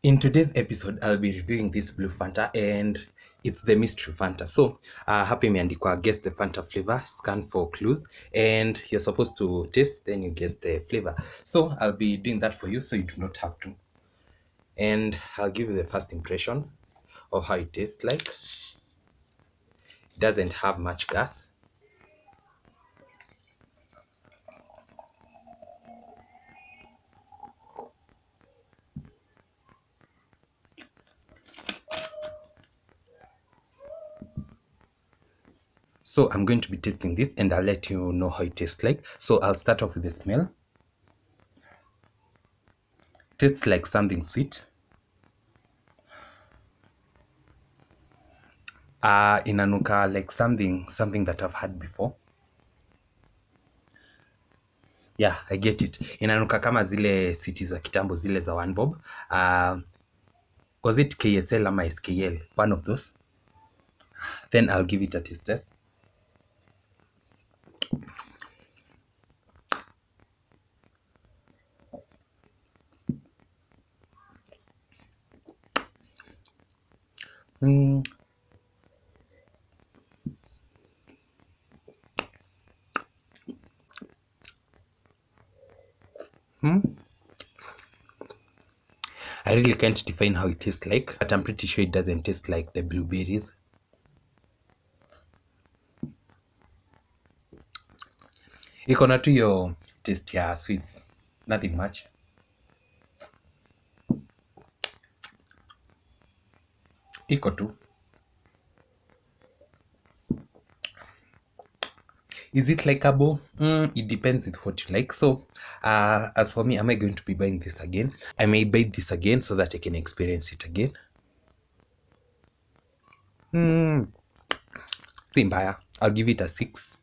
In today's episode, I'll be reviewing this Blue Fanta, and it's the mystery Fanta. So, hapa imeandikwa guess the Fanta flavor, scan for clues, and you're supposed to taste, then you guess the flavor. So, I'll be doing that for you so you do not have to. And I'll give you the first impression of how it tastes like. It doesn't have much gas. So I'm going to be tasting this and I'll let you know how it tastes like. So I'll start off with the smell. Tastes like something sweet. Inanuka like something that I've had before. Yeah, I get it. Inanuka kama zile sweeties za kitambo, zile za 1 bob. Was it KSL ama SKL? One of those. Then I'll give it a taste test. I really can't define how it tastes like, but I'm pretty sure it doesn't taste like the blueberries. Iko na tu your taste ya sweets, nothing much. Iko tu. Is it likeable? It depends with what you like. So, as for me, am I going to be buying this again? I may buy this again so that I can experience it again. Si mbaya. I'll give it a 6.